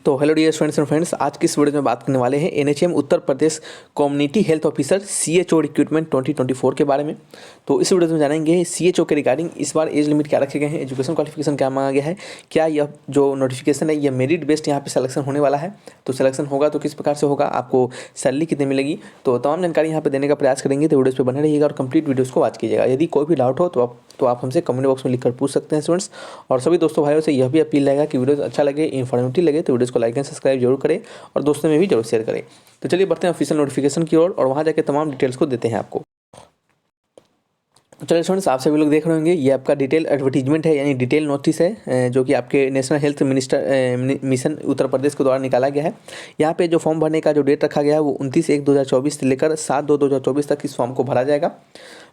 तो hello dear students and friends, आज की इस वीडियो में बात करने वाले हैं NHM Uttar Pradesh community health officer CHO recruitment 2024 के बारे में। तो इस वीडियो में जानेंगे सीएचओ के रिगार्डिंग इस बार एज लिमिट क्या रखे गए हैं, एजुकेशन क्वालिफिकेशन क्या मांगा गया है, क्या यह जो नोटिफिकेशन है यह मेरिट बेस्ड यहाँ पे सिलेक्शन होने वाला है, तो सिलेक्शन होगा तो किस प्रकार से होगा, आपको सैलरी कितनी मिलेगी, तो तमाम जानकारी यहाँ पे देने का प्रयास करेंगे। तो वीडियोस पे बने रहिएगा और कंप्लीट वीडियोस को वॉच कीजिएगा। यदि कोई भी डाउट हो तो आप हमसे कमेंट बॉक्स में लिखकर पूछ सकते हैं स्टूडेंट्स। और सभी दोस्तों भाइयों से यह भी अपील रहेगा कि वीडियो अच्छा लगे, इन्फॉर्मेटिव लगे तो वीडियोस को लाइक एंड सब्सक्राइब जरूर करें और दोस्तों में भी जरूर शेयर करें। तो चलिए बढ़ते हैं ऑफिशियल नोटिफिकेशन की ओर और वहाँ जाकर तमाम डिटेल्स को देते हैं आपको। चलिए स्टूडेंट्स, आप सभी लोग देख रहे होंगे, ये आपका डिटेल एडवर्टीजमेंट है यानी डिटेल नोटिस है जो कि आपके national health mission Uttar Pradesh के द्वारा निकाला गया है। यहाँ पे जो फॉर्म भरने का जो डेट रखा गया है वो 29/1/2024 से लेकर 7/2/2024 तक इस फॉर्म को भरा जाएगा।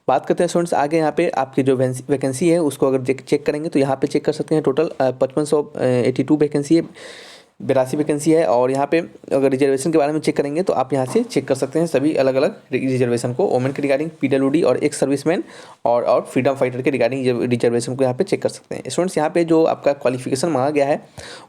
बात करते हैं स्टूडेंट्स आगे, यहाँ पे आपकी जो वैकेंसी है उसको अगर चेक करेंगे तो यहाँ पे चेक कर सकते हैं टोटल 5582 वैकेंसी है, 82 वैकेंसी है। और यहाँ पे अगर रिजर्वेशन के बारे में चेक करेंगे तो आप यहाँ से चेक कर सकते हैं सभी अलग अलग रिजर्वेशन को, वोमेन के रिगार्डिंग, पीडब्ल्यूडी और एक्स सर्विसमैन और फ्रीडम फाइटर के रिगार्डिंग रिजर्वेशन को यहाँ पे चेक कर सकते हैं। स्टूडेंट्स यहाँ पे जो आपका क्वालिफिकेशन मांगा गया है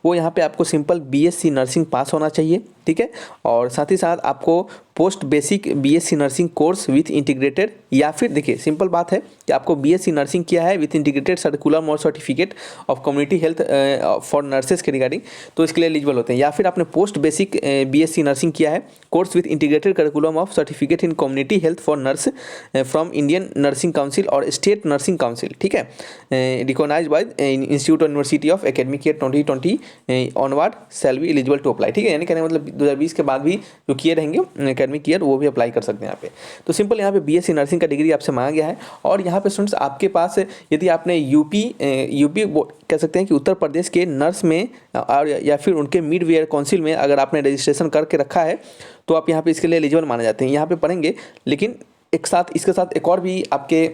वो यहाँ पे आपको सिंपल बीएससी नर्सिंग पास होना चाहिए, ठीक है। और साथ ही साथ आपको post basic BSc nursing course with integrated, या फिर देखिए सिंपल बात है कि आपको बीएससी नर्सिंग किया है विथ इंटीग्रेटेड सर्कुलम और certificate of community health for nurses के रिगार्डिंग, तो इसके लिए एलिजिबल होते हैं। या फिर आपने पोस्ट बेसिक बीएससी नर्सिंग किया है course with integrated curriculum of certificate in community health for nurse from Indian nursing council और स्टेट नर्सिंग काउंसिल, ठीक है, रिकॉग्नाइज बाय इंस्टीट्यूट और university of academic year 2020 onward shall be eligible to apply, ठीक है। यानी कहने मतलब 2020 के बाद भी जो किए रहेंगे एकेडमिक ईयर वो भी अप्लाई कर सकते हैं यहाँ पे। तो सिंपल यहाँ पे बीएससी नर्सिंग का डिग्री आपसे मांगा गया है। और यहाँ पे स्टूडेंट्स आपके पास यदि आपने यूपी कह सकते हैं कि उत्तर प्रदेश के नर्स में और या फिर उनके मिड वेयर काउंसिल में अगर आपने रजिस्ट्रेशन करके रखा है तो आप यहाँ पे इसके लिए एलिजिबल माने जाते हैं। यहाँ पे पढ़ेंगे, लेकिन इसके साथ एक और भी आपके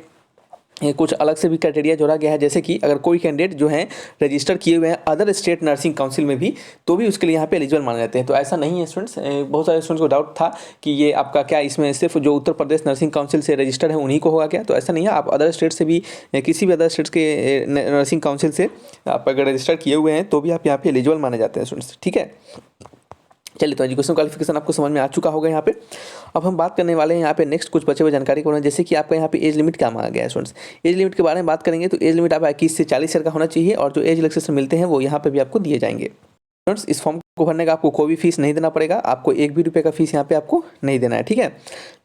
कुछ अलग से भी क्राइटेरिया जोड़ा गया है, जैसे कि अगर कोई कैंडिडेट जो है रजिस्टर किए हुए हैं अदर स्टेट नर्सिंग काउंसिल में भी तो भी उसके लिए यहाँ पे एलिजिबल माने जाते हैं। तो ऐसा नहीं है स्टूडेंट्स, बहुत सारे स्टूडेंट्स को डाउट था कि ये आपका क्या इसमें सिर्फ जो उत्तर प्रदेश नर्सिंग काउंसिल से रजिस्टर्ड है उन्हीं को होगा क्या, तो ऐसा नहीं है। आप अदर स्टेट से भी किसी भी अदर स्टेट्स के नर्सिंग काउंसिल से आप अगर रजिस्टर किए हुए हैं तो भी आप यहाँ पे एलिजिबल माने जाते हैं स्टूडेंट्स, ठीक है। चलिए, तो एजुकेशन क्वालिफिकेशन आपको समझ में आ चुका होगा यहाँ पे। अब हम बात करने वाले हैं यहाँ पे नेक्स्ट कुछ बचे हुए जानकारी को, जैसे कि आपका यहाँ पे एज लिमिट क्या मांगा गया है स्टूडेंट्स। एज लिमिट के बारे में बात करेंगे तो एज लिमिट आप 21 से 40 ईयर का होना चाहिए और जो एज रिलैक्सेशन मिलते हैं वो यहाँ पे भी आपको दिए जाएंगे। स्टूडेंट्स इस फॉर्म को भरने का आपको कोई भी फीस नहीं देना पड़ेगा, आपको एक भी रुपये का फीस यहाँ पे आपको नहीं देना है, ठीक है।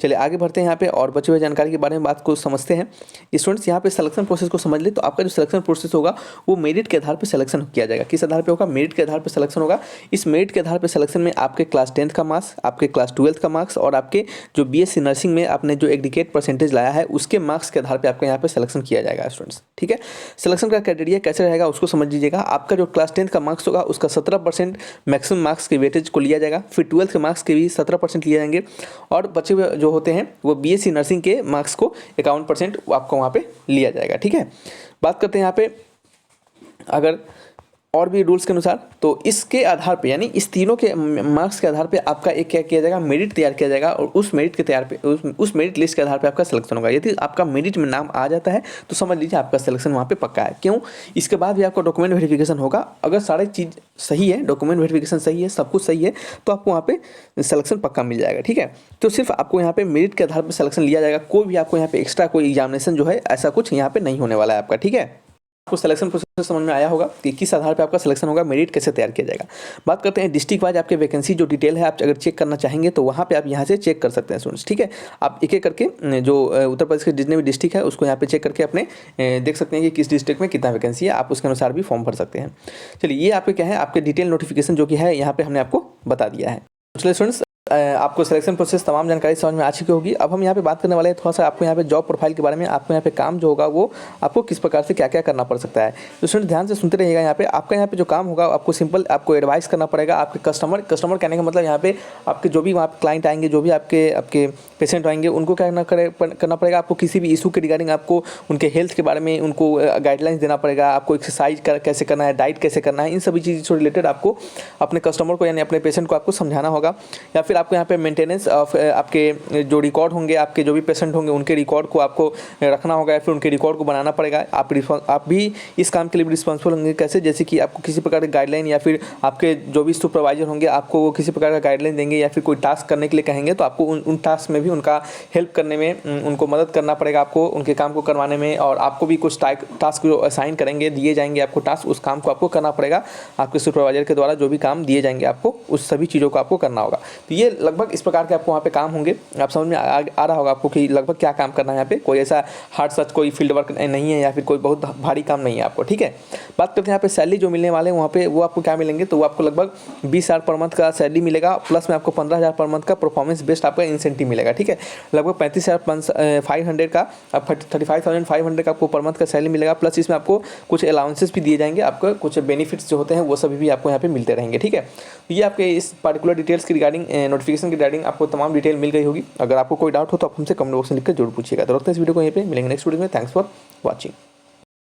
चलिए आगे बढ़ते हैं यहाँ पे और बचे हुए जानकारी के बारे में बात को समझते हैं। स्टूडेंट्स यहाँ पे सिलेक्शन प्रोसेस को समझ ले तो आपका जो सिलेक्शन प्रोसेस होगा वो मेरिट के आधार पर सिलेक्शन किया जाएगा। किस आधार पर होगा? मेरिट के आधार पर सिलेक्शन होगा। इस मेरिट के आधार पर सिलेक्शन में आपके क्लास 10th का मार्क्स, आपके क्लास 12th का मार्क्स और आपके जो बीएससी नर्सिंग में आपने जो एग्रीगेट परसेंटेज लाया है उसके मार्क्स के आधार पर आपका यहाँ पे सिलेक्शन किया जाएगा स्टूडेंट्स, ठीक है। सिलेक्शन का क्राइटेरिया कैसे रहेगा उसको समझ लीजिएगा। आपका जो क्लास 10th का मार्क्स होगा उसका 17% मैक्सिमम मार्क्स के वेटेज को लिया जाएगा, फिर 12th के मार्क्स के भी 17% लिए जाएंगे और बचे हुए जो होते हैं वो बीएससी नर्सिंग के मार्क्स को 51% आपको वहाँ पे लिया जाएगा, ठीक है। बात करते हैं यहाँ पे अगर और भी रूल्स के अनुसार, तो इसके आधार पे यानी इस तीनों के मार्क्स के आधार पे आपका एक क्या किया जाएगा, मेरिट तैयार किया जाएगा और उस मेरिट के तैयार पे उस मेरिट लिस्ट के आधार पे आपका सिलेक्शन होगा। यदि आपका मेरिट में नाम आ जाता है तो समझ लीजिए आपका सिलेक्शन वहाँ पे पक्का है। क्यों? इसके बाद भी आपका डॉक्यूमेंट वेरिफिकेशन होगा। अगर सारी चीज़ सही है, डॉक्यूमेंट वेरिफिकेशन सही है, सब कुछ सही है, तो आपको वहाँ पे सिलेक्शन पक्का मिल जाएगा, ठीक है। तो सिर्फ आपको यहाँ पे मेरिट के आधार पर सिलेक्शन लिया जाएगा, कोई भी आपको यहाँ पे एक्स्ट्रा कोई एग्जामिनेशन जो है ऐसा कुछ यहाँ पे नहीं होने वाला है आपका, ठीक है। आपको सिलेक्शन प्रोसेस समझ में आया होगा कि किस आधार पे आपका सिलेक्शन होगा, मेरिट कैसे तैयार किया जाएगा। बात करते हैं डिस्ट्रिक्ट वाइज आपके वैकेंसी जो डिटेल है, आप अगर चेक करना चाहेंगे तो वहाँ पे आप यहाँ से चेक कर सकते हैं स्टूडेंट्स, ठीक है। आप एक एक करके जो उत्तर प्रदेश के जितने भी डिस्ट्रिक्ट है उसको यहाँ पे चेक करके अपने देख सकते हैं कि किस डिस्ट्रिक्ट में कितना वैकेंसी है, आप उसके अनुसार भी फॉर्म भर सकते हैं। चलिए, ये आपके क्या है, आपके डिटेल नोटिफिकेशन जो कि है यहाँ पे हमने आपको बता दिया है। चलिए स्टूडेंट्स, आपको सिलेक्शन प्रोसेस तमाम जानकारी समझ में आ चुकी होगी। अब हम यहाँ पे बात करने वाले हैं थोड़ा सा आपको यहाँ पे जॉब प्रोफाइल के बारे में। आपको यहाँ पे काम जो होगा वो आपको किस प्रकार से क्या क्या करना पड़ सकता है, तो स्टूडेंट ध्यान से सुनते रहिएगा। यहाँ पे आपका यहाँ पे जो काम होगा आपको सिंपल आपको एडवाइस करना पड़ेगा आपके कस्टमर कहने का मतलब यहाँ पे आपके जो भी वहाँ पे क्लाइंट आएंगे, जो भी आपके पेशेंट आएंगे, उनको क्या करना पड़ेगा, आपको किसी भी इशू के रिगार्डिंग आपको उनके हेल्थ के बारे में उनको गाइडलाइंस देना पड़ेगा। आपको एक्सरसाइज कैसे करना है, डाइट कैसे करना है, इन सभी चीज़ों से रिलेटेड आपको अपने कस्टमर को यानी अपने पेशेंट को आपको समझाना होगा। या फिर आपको यहाँ पे मेंटेनेंस ऑफ आपके जो रिकॉर्ड होंगे, आपके जो भी पेशेंट होंगे उनके रिकॉर्ड को आपको रखना होगा या फिर उनके रिकॉर्ड को बनाना पड़ेगा। आप भी इस काम के लिए रिस्पॉन्सिबल होंगे। कैसे? जैसे कि आपको किसी प्रकार की गाइडलाइन या फिर आपके जो भी सुपरवाइजर होंगे आपको वो किसी प्रकार का गाइडलाइन देंगे या फिर कोई टास्क करने के लिए कहेंगे, तो आपको उन टास्क में भी उनका हेल्प करने में, उनको मदद करना पड़ेगा आपको उनके काम को करवाने में। और आपको भी कुछ टास्क जो असाइन करेंगे, दिए जाएंगे आपको टास्क, उस काम को आपको करना पड़ेगा। आपके सुपरवाइजर के द्वारा जो भी काम दिए जाएंगे आपको, उस सभी चीज़ों को आपको करना होगा। तो ये लगभग इस प्रकार के आपको वहाँ पे काम होंगे। आप समझ में आ रहा होगा आपको कि लगभग क्या काम करना है यहाँ पे। कोई ऐसा हार्ड सच कोई फील्ड वर्क नहीं है या फिर कोई बहुत भारी काम नहीं है आपको, ठीक है। बात करते हैं यहाँ पे सैलरी जो मिलने वाले हैं वहाँ पे, वो आपको क्या मिलेंगे, तो वो आपको लगभग 20,000 पर मंथ का सैलरी मिलेगा, प्लस में आपको 15,000 पर मंथ का परफॉर्मेंस बेस्ड आपका इंसेंटिव मिलेगा, ठीक है। लगभग 35,500 का, अब 35,500 का आपको पर मंथ का सैलरी मिलेगा, प्लस इसमें आपको कुछ अलाउंसेस भी दिए जाएंगे, आपको कुछ बेनिफिट्स जो होते हैं वो सभी भी आपको यहाँ पे मिलते रहेंगे, ठीक है। तो ये आपके इस पर्टिकुलर डिटेल्स की रिगार्डिंग, नोटिफिकेशन की रिगार्डिंग आपको तमाम डिटेल मिल गई होगी। अगर आपको कोई डाउट हो तो आप हमसे कमेंट बॉक्स में लिखकर जरूर पूछिएगा। तो रखते हैं इस वीडियो को यहीं पे, मिलेंगे नेक्स्ट वीडियो में। Thanks for watching.